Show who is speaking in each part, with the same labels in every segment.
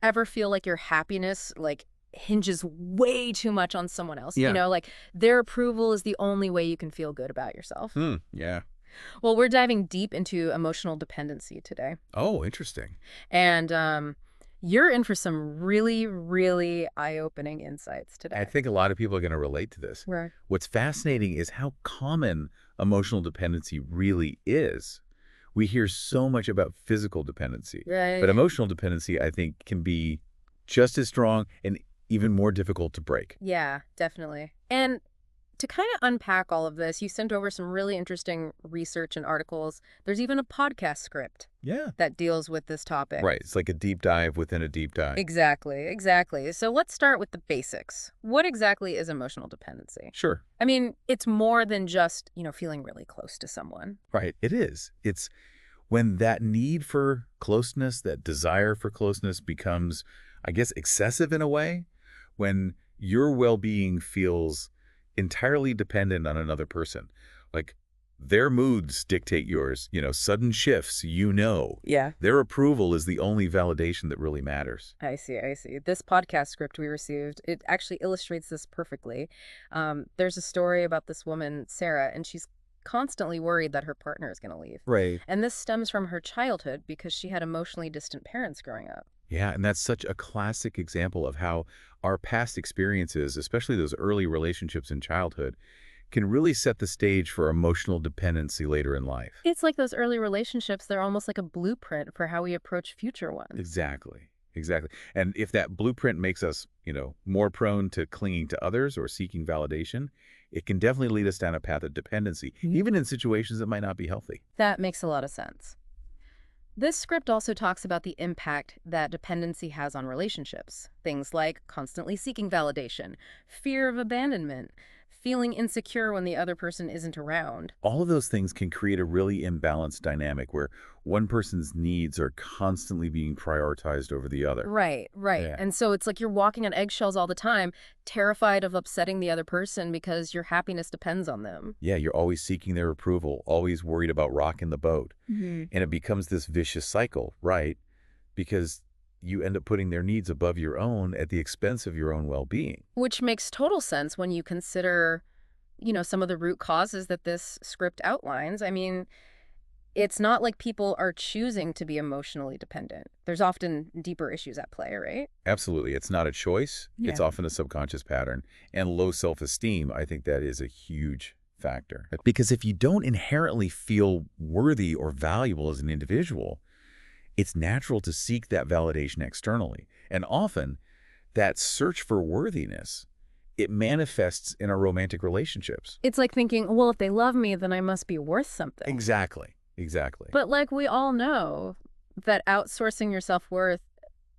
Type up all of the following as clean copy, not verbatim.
Speaker 1: ever feel like your happiness, like, hinges way too much on someone else?
Speaker 2: Yeah.
Speaker 1: Like, their approval is the only way you can feel good about yourself.
Speaker 2: Yeah.
Speaker 1: Well, we're diving deep into emotional dependency today.
Speaker 2: Oh, interesting.
Speaker 1: And you're in for some really, really eye-opening insights
Speaker 2: I
Speaker 1: today.
Speaker 2: think a lot of people are going to relate to this.
Speaker 1: Right.
Speaker 2: What's fascinating is how common emotional dependency really is. We hear so much about physical dependency,
Speaker 1: Right.
Speaker 2: but emotional dependency, I think, can be just as strong and even more difficult to break.
Speaker 1: Yeah, definitely. And to kind of unpack all of this, you sent over some really interesting research and articles. There's even a podcast script
Speaker 2: Yeah.
Speaker 1: that deals with this topic.
Speaker 2: Right. It's like a deep dive within a deep dive.
Speaker 1: Exactly, exactly. So let's start with the basics. What exactly is emotional dependency?
Speaker 2: Sure.
Speaker 1: I mean, it's more than just, feeling really close to someone.
Speaker 2: Right. It is. It's when that need for closeness, that desire for closeness becomes, I guess, excessive in a way, when your well-being feels entirely dependent on another person. Like their moods dictate yours, sudden shifts,
Speaker 1: Yeah.
Speaker 2: Their approval is the only validation that really matters.
Speaker 1: I see, I see. This podcast script we received, it actually illustrates this perfectly. There's a story about this woman, Sarah, and she's constantly worried that her partner is going to leave.
Speaker 2: Right.
Speaker 1: And this stems from her childhood because she had emotionally distant parents growing up.
Speaker 2: Yeah, and that's such a classic example of how our past experiences, especially those early relationships in childhood, can really set the stage for emotional dependency later in life.
Speaker 1: It's like those early relationships, they're almost like a blueprint for how we approach future ones.
Speaker 2: Exactly. Exactly. And if that blueprint makes us, more prone to clinging to others or seeking validation, it can definitely lead us down a path of dependency, even in situations that might not be healthy.
Speaker 1: That makes a lot of sense. This script also talks about the impact that dependency has on relationships. Things like constantly seeking validation, fear of abandonment, feeling insecure when the other person isn't around.
Speaker 2: All of those things can create a really imbalanced dynamic where one person's needs are constantly being prioritized over the other.
Speaker 1: Right, right.
Speaker 2: Yeah.
Speaker 1: And so it's like you're walking on eggshells all the time, terrified of upsetting the other person because your happiness depends on them.
Speaker 2: Yeah, you're always seeking their approval, always worried about rocking the boat. And it becomes this vicious cycle, right? Because you end up putting their needs above your own at the expense of your own well-being.
Speaker 1: Which makes total sense when you consider, some of the root causes that this script outlines. I mean, it's not like people are choosing to be emotionally dependent. There's often deeper issues at play, right?
Speaker 2: Absolutely. It's not a choice. It's
Speaker 1: Yeah.
Speaker 2: often a subconscious pattern. And low self-esteem, I think that is a huge factor. Because if you don't inherently feel worthy or valuable as an individual, it's natural to seek that validation externally. And often, that search for worthiness, it manifests in our romantic relationships.
Speaker 1: It's like thinking, well, if they love me, then I must be worth something.
Speaker 2: Exactly. Exactly.
Speaker 1: But like we all know that outsourcing your self-worth,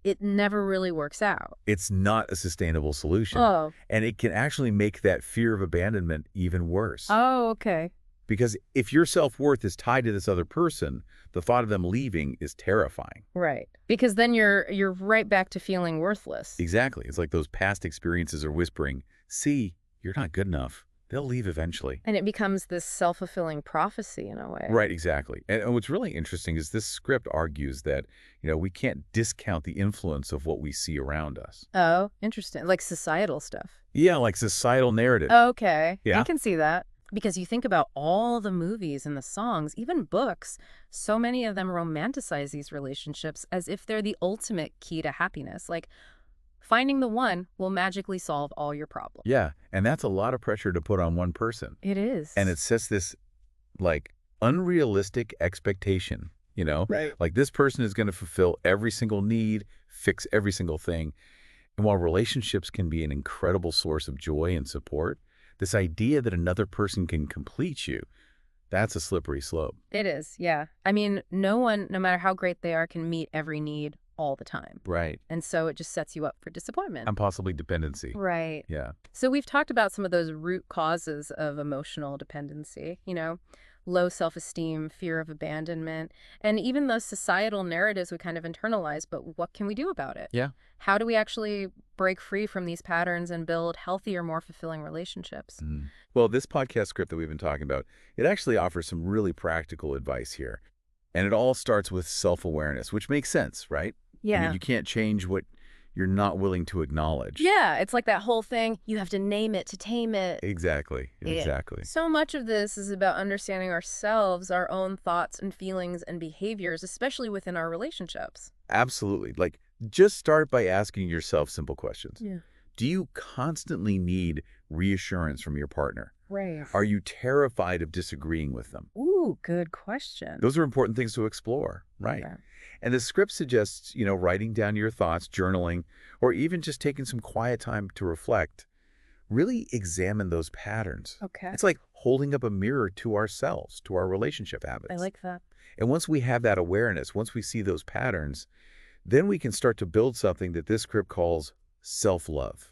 Speaker 1: it never really works out.
Speaker 2: It's not a sustainable solution.
Speaker 1: Oh.
Speaker 2: And it can actually make that fear of abandonment even worse.
Speaker 1: Oh, okay.
Speaker 2: Because if your self-worth is tied to this other person, the thought of them leaving is terrifying.
Speaker 1: Right. Because then you're right back to feeling worthless.
Speaker 2: Exactly. It's like those past experiences are whispering, see, you're not good enough. They'll leave eventually.
Speaker 1: And it becomes this self-fulfilling prophecy in a way.
Speaker 2: Right, exactly. And what's really interesting is this script argues that, we can't discount the influence of what we see around us.
Speaker 1: Oh, interesting. Like societal stuff.
Speaker 2: Yeah, like societal narrative.
Speaker 1: Okay.
Speaker 2: Yeah.
Speaker 1: I can see that. Because you think about all the movies and the songs, even books, so many of them romanticize these relationships as if they're the ultimate key to happiness. Like, finding the one will magically solve all your problems.
Speaker 2: Yeah, and that's a lot of pressure to put on one person.
Speaker 1: It is.
Speaker 2: And it sets this, like, unrealistic expectation,
Speaker 1: Right.
Speaker 2: Like this person is going to fulfill every single need, fix every single thing. And while relationships can be an incredible source of joy and support, this idea that another person can complete you, that's a slippery slope.
Speaker 1: It is, yeah. I mean, no one, no matter how great they are, can meet every need all the time.
Speaker 2: Right.
Speaker 1: And so it just sets you up for disappointment.
Speaker 2: And possibly dependency.
Speaker 1: Right.
Speaker 2: Yeah.
Speaker 1: So we've talked about some of those root causes of emotional dependency, low self-esteem, fear of abandonment, and even those societal narratives we kind of internalize, but what can we do about it?
Speaker 2: Yeah.
Speaker 1: How do we actually break free from these patterns and build healthier, more fulfilling relationships?
Speaker 2: Well, this podcast script that we've been talking about, it actually offers some really practical advice here. And it all starts with self-awareness, which makes sense, right?
Speaker 1: Yeah.
Speaker 2: I mean, you can't change what you're not willing to acknowledge.
Speaker 1: Yeah, it's like that whole thing, you have to name it to tame it.
Speaker 2: Exactly.
Speaker 1: Yeah.
Speaker 2: Exactly.
Speaker 1: So much of this is about understanding ourselves, our own thoughts and feelings and behaviors, especially within our relationships.
Speaker 2: Absolutely. Like, just start by asking yourself simple questions.
Speaker 1: Yeah.
Speaker 2: Do you constantly need reassurance from your partner?
Speaker 1: Right.
Speaker 2: Are you terrified of disagreeing with them?
Speaker 1: Ooh, good question.
Speaker 2: Those are important things to explore, right?
Speaker 1: Yeah.
Speaker 2: And the script suggests, writing down your thoughts, journaling, or even just taking some quiet time to reflect. Really examine those patterns.
Speaker 1: Okay.
Speaker 2: It's like holding up a mirror to ourselves, to our relationship habits.
Speaker 1: I like that.
Speaker 2: And once we have that awareness, once we see those patterns, then we can start to build something that this script calls self-love,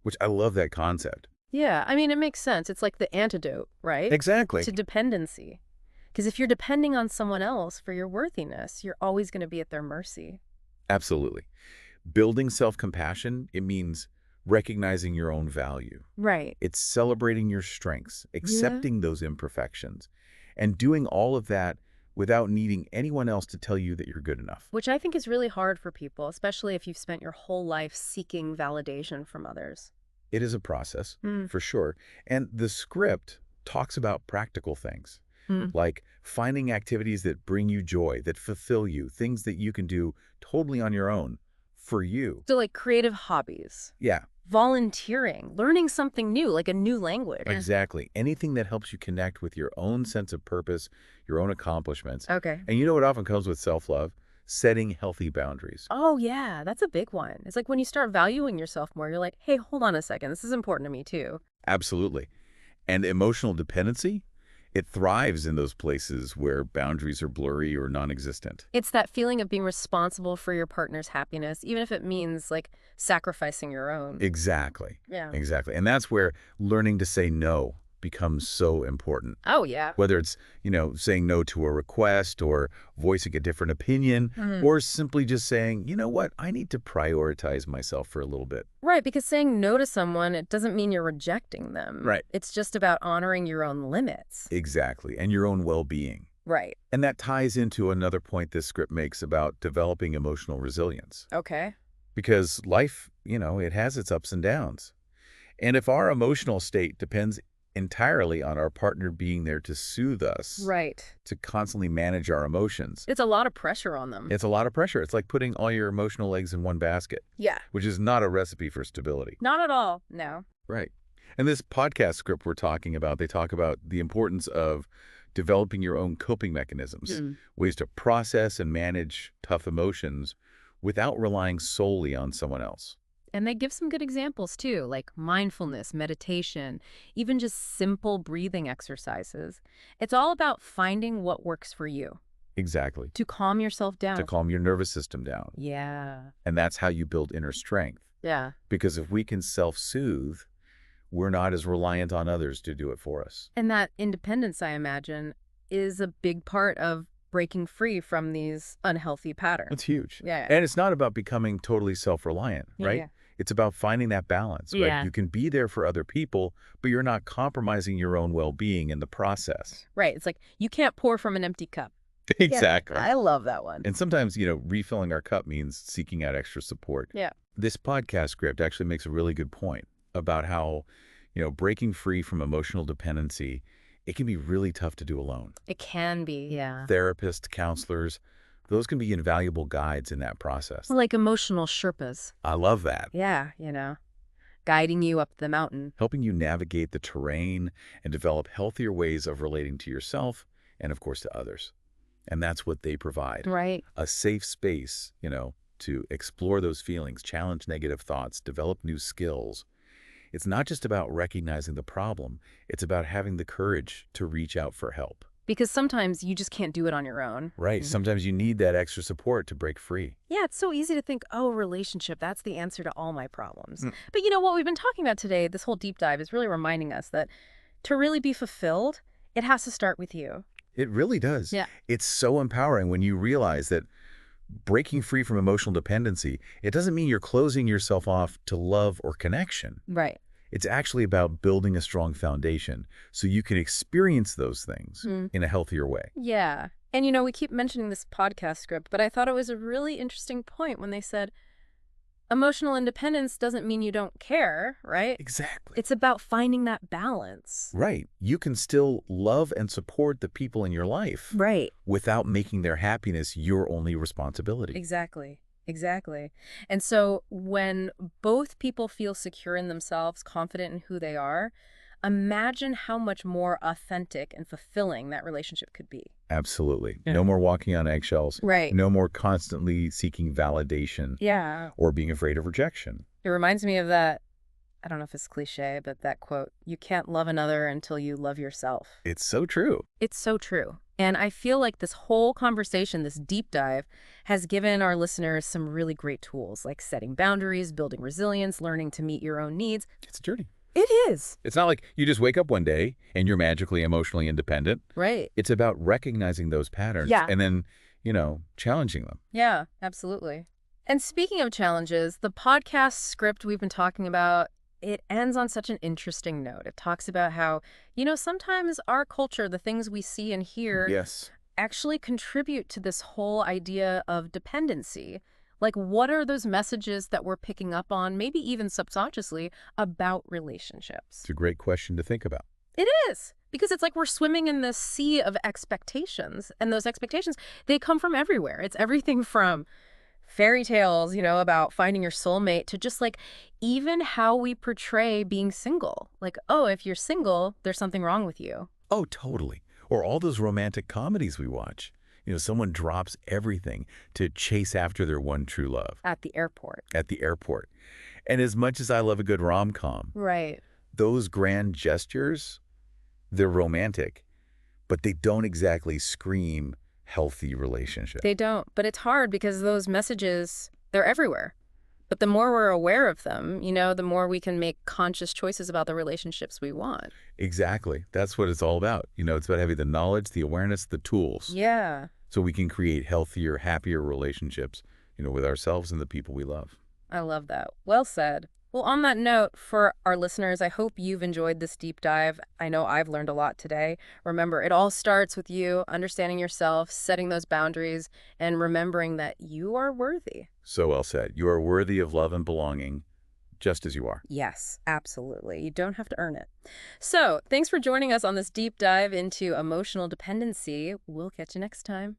Speaker 2: which I love that concept.
Speaker 1: Yeah, I mean, it makes sense. It's like the antidote, right?
Speaker 2: Exactly.
Speaker 1: To dependency. Because if you're depending on someone else for your worthiness, you're always going to be at their mercy.
Speaker 2: Absolutely. Building self-compassion, it means recognizing your own value.
Speaker 1: Right.
Speaker 2: It's celebrating your strengths, accepting those imperfections, and doing all of that without needing anyone else to tell you that you're good enough.
Speaker 1: Which I think is really hard for people, especially if you've spent your whole life seeking validation from others.
Speaker 2: It is a process,
Speaker 1: Mm.
Speaker 2: for sure. And the script talks about practical things,
Speaker 1: Mm.
Speaker 2: like finding activities that bring you joy, that fulfill you, things that you can do totally on your own, for you.
Speaker 1: So like creative hobbies,
Speaker 2: Yeah,
Speaker 1: volunteering, learning something new, like a new language.
Speaker 2: exactly. Anything that helps you connect with your own sense of purpose, your own accomplishments.
Speaker 1: Okay.
Speaker 2: And you know what often comes with self-love? Setting healthy boundaries.
Speaker 1: Oh, yeah, that's a big one. It's like when you start valuing yourself more, you're like, hey, hold on a second. This is important to me, too.
Speaker 2: Absolutely. And emotional dependency, it thrives in those places where boundaries are blurry or non-existent.
Speaker 1: It's that feeling of being responsible for your partner's happiness, even if it means like sacrificing your own.
Speaker 2: Exactly.
Speaker 1: Yeah.
Speaker 2: Exactly. And that's where learning to say no becomes so important.
Speaker 1: Oh, yeah.
Speaker 2: Whether it's, saying no to a request or voicing a different opinion, or simply just saying, you know what, I need to prioritize myself for a little bit.
Speaker 1: Right, because saying no to someone, it doesn't mean you're rejecting them.
Speaker 2: Right.
Speaker 1: It's just about honoring your own limits.
Speaker 2: Exactly. And your own well-being.
Speaker 1: Right.
Speaker 2: And that ties into another point this script makes about developing emotional resilience.
Speaker 1: Okay.
Speaker 2: Because life, it has its ups and downs. And if our emotional state depends entirely on our partner being there to soothe us,
Speaker 1: Right.
Speaker 2: to constantly manage our emotions,
Speaker 1: It's a lot of pressure on them.
Speaker 2: it's a lot of pressure. It's like putting all your emotional eggs in one basket,
Speaker 1: Yeah.
Speaker 2: which is not a recipe for stability.
Speaker 1: Not at all. No.
Speaker 2: Right. And this podcast script we're talking about, they talk about the importance of developing your own coping mechanisms, ways to process and manage tough emotions without relying solely on someone else.
Speaker 1: And they give some good examples, too, like mindfulness, meditation, even just simple breathing exercises. It's all about finding what works for you
Speaker 2: Exactly.
Speaker 1: to calm yourself down.
Speaker 2: To calm your nervous system down.
Speaker 1: Yeah.
Speaker 2: And that's how you build inner strength.
Speaker 1: Yeah.
Speaker 2: Because if we can self-soothe, we're not as reliant on others to do it for us.
Speaker 1: And that independence, I imagine, is a big part of breaking free from these unhealthy patterns.
Speaker 2: It's huge.
Speaker 1: Yeah.
Speaker 2: And it's not about becoming totally self-reliant, right?
Speaker 1: Yeah.
Speaker 2: It's about finding that balance, right?
Speaker 1: Yeah.
Speaker 2: You can be there for other people, but you're not compromising your own well-being in the process.
Speaker 1: Right. It's like you can't pour from an empty cup.
Speaker 2: Exactly.
Speaker 1: Yeah, I love that one.
Speaker 2: And sometimes, refilling our cup means seeking out extra support.
Speaker 1: Yeah.
Speaker 2: This podcast script actually makes a really good point about how, breaking free from emotional dependency, it can be really tough to do alone.
Speaker 1: It can be. Yeah.
Speaker 2: Therapists, counselors, those can be invaluable guides in that process.
Speaker 1: Like emotional Sherpas.
Speaker 2: I love that.
Speaker 1: Yeah, guiding you up the mountain.
Speaker 2: Helping you navigate the terrain and develop healthier ways of relating to yourself and, of course, to others. And that's what they provide.
Speaker 1: Right.
Speaker 2: A safe space, to explore those feelings, challenge negative thoughts, develop new skills. It's not just about recognizing the problem. It's about having the courage to reach out for help.
Speaker 1: Because sometimes you just can't do it on your own.
Speaker 2: Right. Sometimes you need that extra support to break free.
Speaker 1: Yeah, it's so easy to think, oh, relationship, that's the answer to all my problems. But what we've been talking about today, this whole deep dive, is really reminding us that to really be fulfilled, it has to start with you.
Speaker 2: It really does.
Speaker 1: Yeah.
Speaker 2: It's so empowering when you realize that breaking free from emotional dependency, it doesn't mean you're closing yourself off to love or connection.
Speaker 1: Right.
Speaker 2: It's actually about building a strong foundation so you can experience those things in a healthier way.
Speaker 1: Yeah. And, we keep mentioning this podcast script, but I thought it was a really interesting point when they said emotional independence doesn't mean you don't care, right?
Speaker 2: Exactly.
Speaker 1: It's about finding that balance.
Speaker 2: Right. You can still love and support the people in your life
Speaker 1: Right.
Speaker 2: without making their happiness your only responsibility.
Speaker 1: Exactly. Exactly. And so when both people feel secure in themselves, confident in who they are, imagine how much more authentic and fulfilling that relationship could be.
Speaker 2: Absolutely.
Speaker 1: Yeah.
Speaker 2: No more walking on eggshells.
Speaker 1: Right.
Speaker 2: No more constantly seeking validation
Speaker 1: Yeah.
Speaker 2: or being afraid of rejection.
Speaker 1: It reminds me of that, I don't know if it's cliche, but that quote, you can't love another until you love yourself.
Speaker 2: It's so true.
Speaker 1: It's so true. And I feel like this whole conversation, this deep dive, has given our listeners some really great tools, like setting boundaries, building resilience, learning to meet your own needs.
Speaker 2: It's a journey.
Speaker 1: It is.
Speaker 2: It's not like you just wake up one day and you're magically emotionally independent.
Speaker 1: Right.
Speaker 2: It's about recognizing those patterns and then, challenging them.
Speaker 1: Yeah, absolutely. And speaking of challenges, the podcast script we've been talking about, it ends on such an interesting note. It talks about how, sometimes our culture, the things we see and hear,
Speaker 2: Yes.
Speaker 1: actually contribute to this whole idea of dependency. Like, what are those messages that we're picking up on, maybe even subconsciously, about relationships?
Speaker 2: It's a great question to think about.
Speaker 1: It is. Because it's like we're swimming in this sea of expectations. And those expectations, they come from everywhere. It's everything from fairy tales, about finding your soulmate, to just like even how we portray being single. Like, oh, if you're single, there's something wrong with you.
Speaker 2: Oh, totally. Or all those romantic comedies we watch. Someone drops everything to chase after their one true love.
Speaker 1: At the airport.
Speaker 2: At the airport. And as much as I love a good rom-com,
Speaker 1: Right.
Speaker 2: those grand gestures, they're romantic, but they don't exactly scream healthy relationship.
Speaker 1: They don't. But it's hard because those messages, they're everywhere. But the more we're aware of them, the more we can make conscious choices about the relationships we want.
Speaker 2: Exactly. That's what it's all about. It's about having the knowledge, the awareness, the tools.
Speaker 1: Yeah.
Speaker 2: So we can create healthier, happier relationships, with ourselves and the people we love.
Speaker 1: I love that. Well said. Well, on that note, for our listeners, I hope you've enjoyed this deep dive. I know I've learned a lot today. Remember, it all starts with you understanding yourself, setting those boundaries, and remembering that you are worthy.
Speaker 2: So well said. You are worthy of love and belonging, just as you are.
Speaker 1: Yes, absolutely. You don't have to earn it. So, thanks for joining us on this deep dive into emotional dependency. We'll catch you next time.